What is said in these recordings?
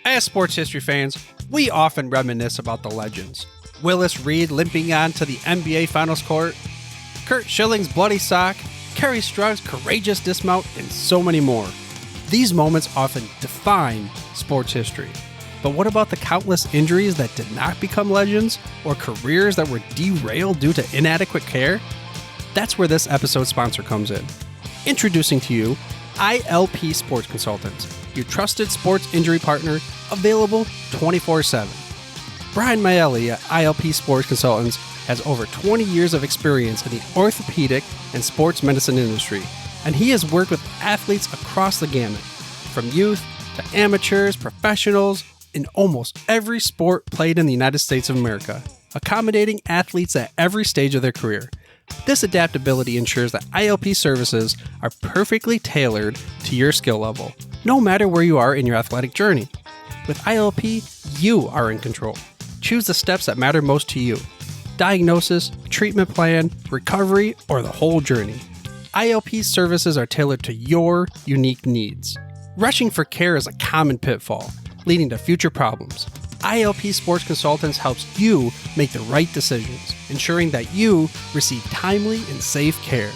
As sports history fans, we often reminisce about the legends. Willis Reed limping on to the NBA Finals court, Curt Schilling's bloody sock, Kerry Strug's courageous dismount, and so many more. These moments often define sports history. But what about the countless injuries that did not become legends, or careers that were derailed due to inadequate care? That's where this episode's sponsor comes in. Introducing to you, ILP Sports Consultants, your trusted sports injury partner, available 24/7. Brian Maelli at ILP Sports Consultants has over 20 years of experience in the orthopedic and sports medicine industry, and he has worked with athletes across the gamut, from youth to amateurs, professionals, in almost every sport played in the United States of America, accommodating athletes at every stage of their career. This adaptability ensures that ILP services are perfectly tailored to your skill level, no matter where you are in your athletic journey. With ILP, you are in control. Choose the steps that matter most to you. Diagnosis, treatment plan, recovery, or the whole journey. ILP services are tailored to your unique needs. Rushing for care is a common pitfall, leading to future problems. ILP Sports Consultants helps you make the right decisions, ensuring that you receive timely and safe care.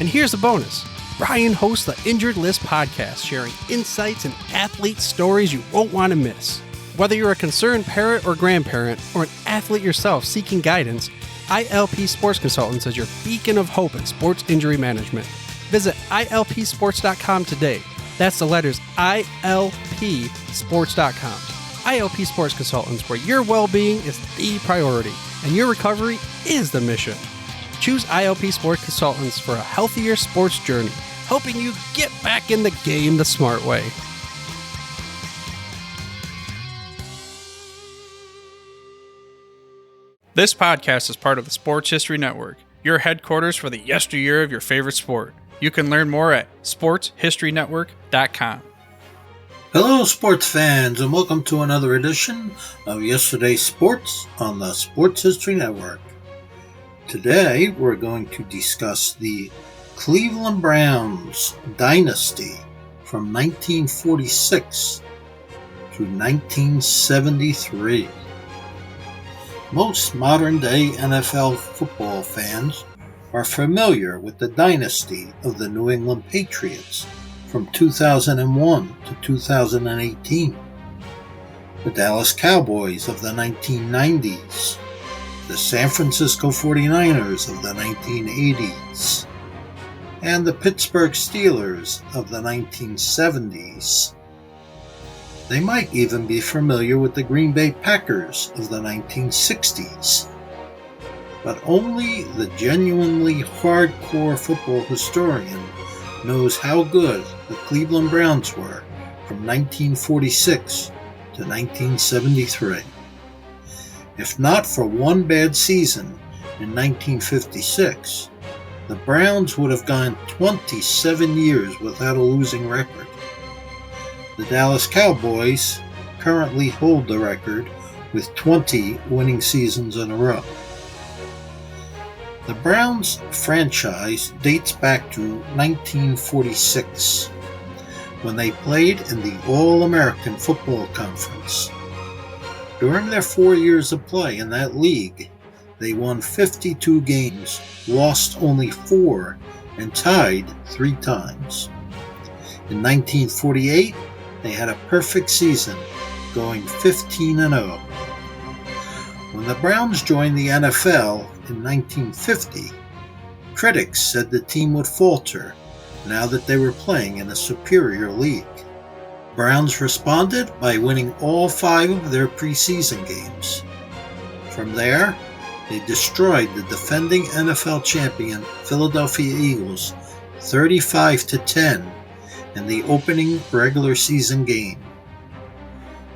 And here's a bonus. Brian hosts the Injured List podcast, sharing insights and athlete stories you won't want to miss. Whether you're a concerned parent or grandparent, or an athlete yourself seeking guidance, ILP Sports Consultants is your beacon of hope in sports injury management. Visit ilpsports.com today. That's the letters ilpsports.com. ILP Sports Consultants, where your well-being is the priority and your recovery is the mission. Choose ILP Sports Consultants for a healthier sports journey, helping you get back in the game the smart way. This podcast is part of the Sports History Network, your headquarters for the yesteryear of your favorite sport. You can learn more at sportshistorynetwork.com. Hello, sports fans, and welcome to another edition of Yesterday's Sports on the Sports History Network. Today, we're going to discuss the Cleveland Browns Dynasty from 1946 to 1973. Most modern-day NFL football fans are familiar with the dynasty of the New England Patriots from 2001 to 2018, the Dallas Cowboys of the 1990s, the San Francisco 49ers of the 1980s, and the Pittsburgh Steelers of the 1970s. They might even be familiar with the Green Bay Packers of the 1960s. But only the genuinely hardcore football historian knows how good the Cleveland Browns were from 1946 to 1973. If not for one bad season in 1956, the Browns would have gone 27 years without a losing record. The Dallas Cowboys currently hold the record with 20 winning seasons in a row. The Browns franchise dates back to 1946, when they played in the All-American Football Conference. During their 4 years of play in that league, they won 52 games, lost only 4, and tied 3 times. In 1948, they had a perfect season, going 15-0. When the Browns joined the NFL in 1950, critics said the team would falter now that they were playing in a superior league. Browns responded by winning all 5 of their preseason games. From there, they destroyed the defending NFL champion Philadelphia Eagles 35-10 in the opening regular season game.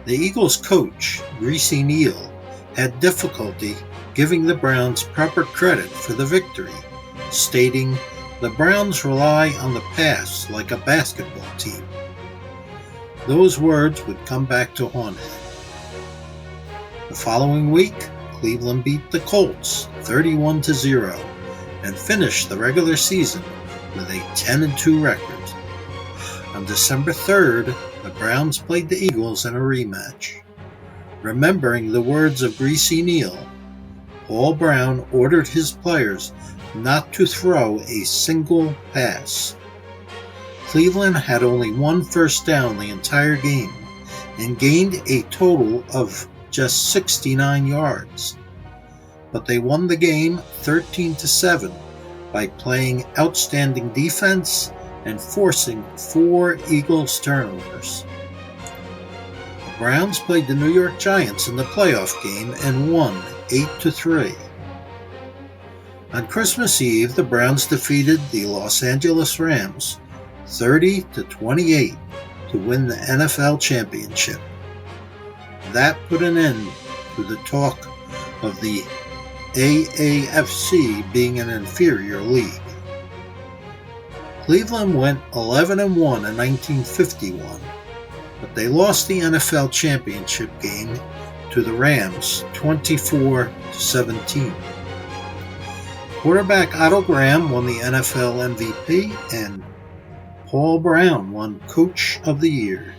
The Eagles coach, Greasy Neal, had difficulty giving the Browns proper credit for the victory, stating, "The Browns rely on the pass like a basketball team." Those words would come back to haunt him. The following week, Cleveland beat the Colts 31-0 and finished the regular season with a 10-2 record. On December 3rd, the Browns played the Eagles in a rematch. Remembering the words of Greasy Neal, Paul Brown ordered his players not to throw a single pass. Cleveland had only one first down the entire game and gained a total of just 69 yards. But they won the game 13-7 by playing outstanding defense and forcing 4 Eagles turnovers. The Browns played the New York Giants in the playoff game and won 8-3. On Christmas Eve, the Browns defeated the Los Angeles Rams 30-28 to win the NFL championship. That put an end to the talk of the AAFC being an inferior league. Cleveland went 11-1 in 1951, but they lost the NFL championship game to the Rams 24-17. Quarterback Otto Graham won the NFL MVP and Paul Brown won Coach of the Year.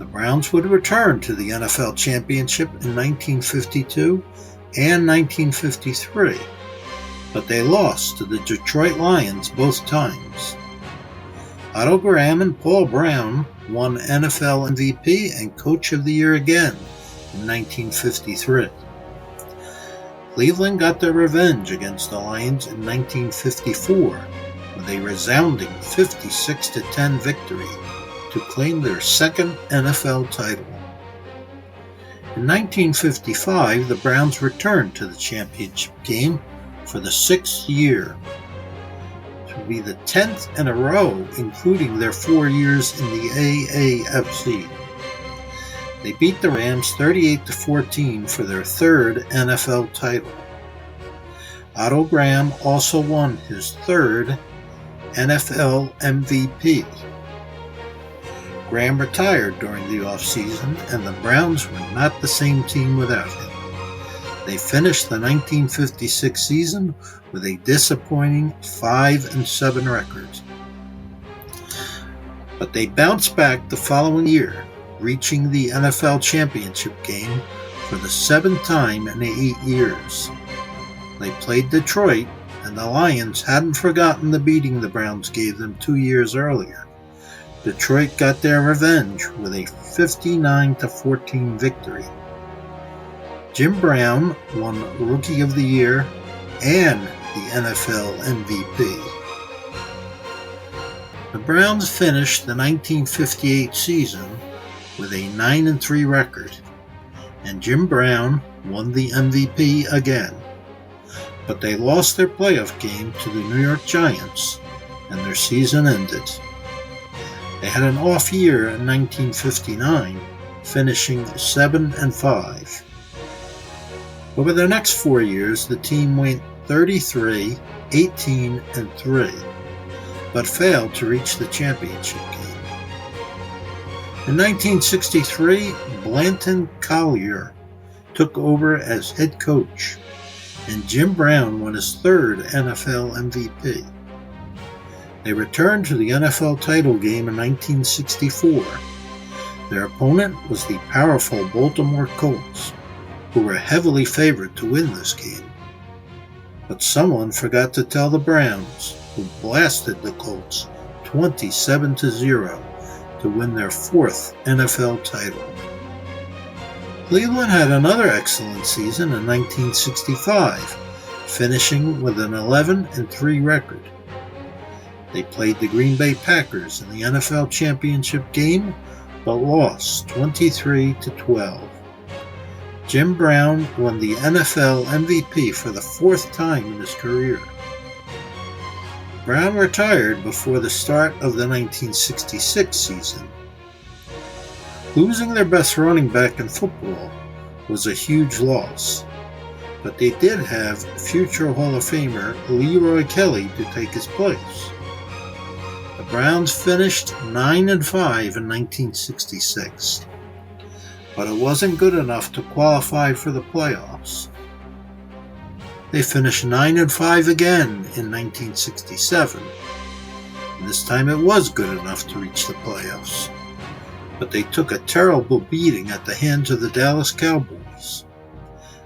The Browns would return to the NFL championship in 1952 and 1953, but they lost to the Detroit Lions both times. Otto Graham and Paul Brown won NFL MVP and Coach of the Year again in 1953. Cleveland got their revenge against the Lions in 1954 with a resounding 56-10 victory to claim their second NFL title. In 1955, the Browns returned to the championship game for the 6th year, to be the 10th in a row, including their 4 years in the AAFC. They beat the Rams 38-14 for their 3rd NFL title. Otto Graham also won his 3rd NFL MVP. Graham retired during the offseason, and the Browns were not the same team without him. They finished the 1956 season with a disappointing 5-7 record. But they bounced back the following year, reaching the NFL championship game for the 7th time in 8 years. They played Detroit, and the Lions hadn't forgotten the beating the Browns gave them 2 years earlier. Detroit got their revenge with a 59-14 victory. Jim Brown won Rookie of the Year and the NFL MVP. The Browns finished the 1958 season with a 9-3 record, and Jim Brown won the MVP again. But they lost their playoff game to the New York Giants, and their season ended. They had an off year in 1959, finishing 7-5. Over the next 4 years, the team went 33, 18-3, but failed to reach the championship game. In 1963, Blanton Collier took over as head coach, and Jim Brown won his 3rd NFL MVP. They returned to the NFL title game in 1964. Their opponent was the powerful Baltimore Colts, who were heavily favored to win this game. But someone forgot to tell the Browns, who blasted the Colts 27-0 to win their 4th NFL title. Cleveland had another excellent season in 1965, finishing with an 11-3 record. They played the Green Bay Packers in the NFL championship game, but lost 23-12. Jim Brown won the NFL MVP for the 4th time in his career. Brown retired before the start of the 1966 season. Losing their best running back in football was a huge loss, but they did have future Hall of Famer Leroy Kelly to take his place. The Browns finished 9-5 in 1966, but it wasn't good enough to qualify for the playoffs. They finished 9-5 again in 1967, and this time it was good enough to reach the playoffs. But they took a terrible beating at the hands of the Dallas Cowboys.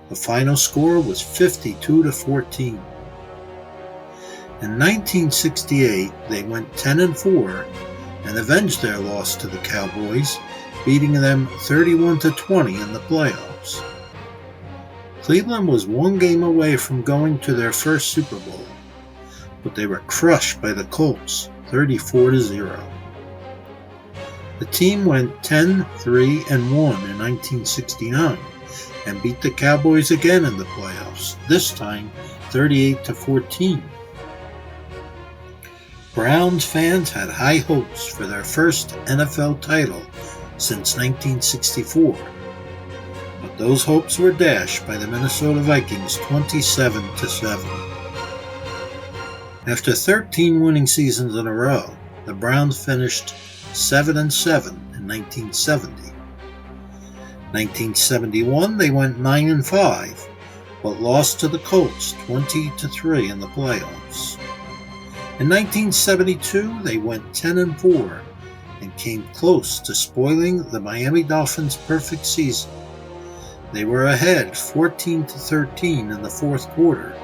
The final score was 52-14. In 1968, they went 10-4 and avenged their loss to the Cowboys, beating them 31-20 in the playoffs. Cleveland was one game away from going to their first Super Bowl, but they were crushed by the Colts, 34-0. The team went 10-3-1 in 1969 and beat the Cowboys again in the playoffs, this time 38-14. Browns fans had high hopes for their first NFL title since 1964, but those hopes were dashed by the Minnesota Vikings 27-7. After 13 winning seasons in a row, the Browns finished 7-7 in 1970. 1971, they went 9-5, but lost to the Colts 20-3 in the playoffs. In 1972, they went 10-4 and came close to spoiling the Miami Dolphins' perfect season. They were ahead 14-13 in the fourth quarter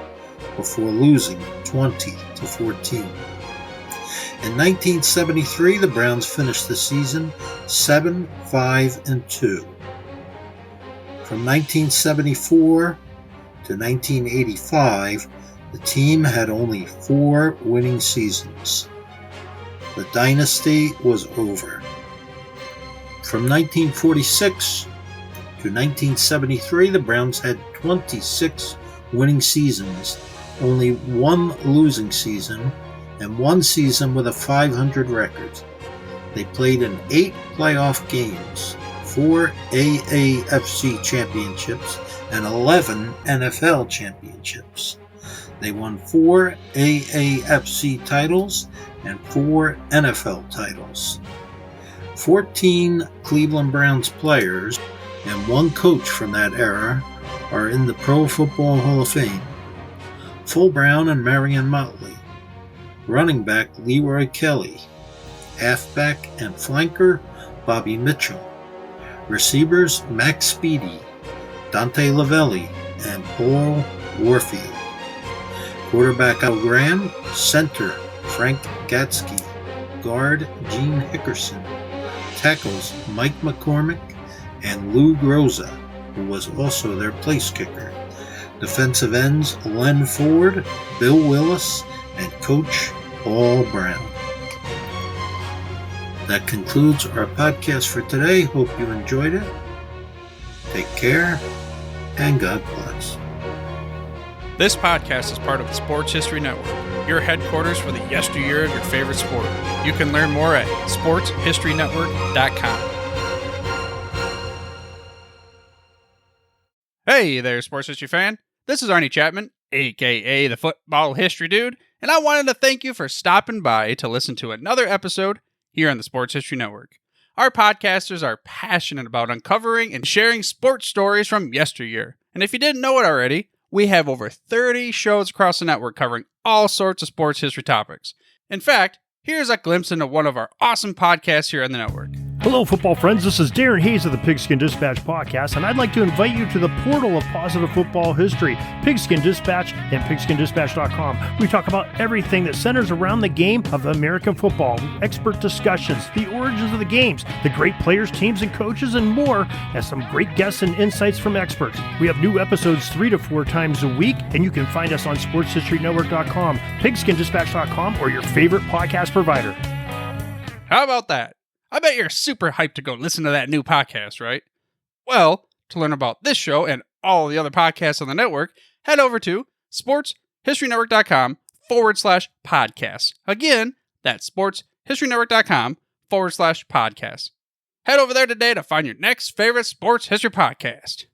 before losing 20-14. In 1973, the Browns finished the season 7-5-2. From 1974 to 1985, the team had only 4 winning seasons. The dynasty was over. From 1946 to 1973, the Browns had 26 winning seasons, only 1 losing season, and 1 season with a .500 record. They played in 8 playoff games, 4 AAFC championships, and 11 NFL championships. They won 4 AAFC titles and 4 NFL titles. 14 Cleveland Browns players and 1 coach from that era are in the Pro Football Hall of Fame. Full Brown and Marion Motley. Running back Leroy Kelly. Halfback and flanker Bobby Mitchell. Receivers Max Speedy, Dante Lavelli, and Paul Warfield. Quarterback Al Graham, center Frank Gatsky, guard Gene Hickerson, tackles Mike McCormick and Lou Groza, who was also their place kicker, defensive ends Len Ford, Bill Willis, and coach Paul Brown. That concludes our podcast for today. Hope you enjoyed it. Take care, and God bless. This podcast is part of the Sports History Network, your headquarters for the yesteryear of your favorite sport. You can learn more at sportshistorynetwork.com. Hey there, sports history fan. This is Arnie Chapman, aka the Football History Dude, and I wanted to thank you for stopping by to listen to another episode here on the Sports History Network. Our podcasters are passionate about uncovering and sharing sports stories from yesteryear. And if you didn't know it already, we have over 30 shows across the network covering all sorts of sports history topics. In fact, here's a glimpse into one of our awesome podcasts here on the network. Hello, football friends. This is Darren Hayes of the Pigskin Dispatch podcast, and I'd like to invite you to the portal of positive football history, Pigskin Dispatch and pigskindispatch.com. We talk about everything that centers around the game of American football, expert discussions, the origins of the games, the great players, teams, and coaches, and more, and some great guests and insights from experts. We have new episodes 3 to 4 times a week, and you can find us on sportshistorynetwork.com, pigskindispatch.com, or your favorite podcast provider. How about that? I bet you're super hyped to go listen to that new podcast, right? Well, to learn about this show and all the other podcasts on the network, head over to sportshistorynetwork.com/podcasts. Again, that's sportshistorynetwork.com/podcasts. Head over there today to find your next favorite sports history podcast.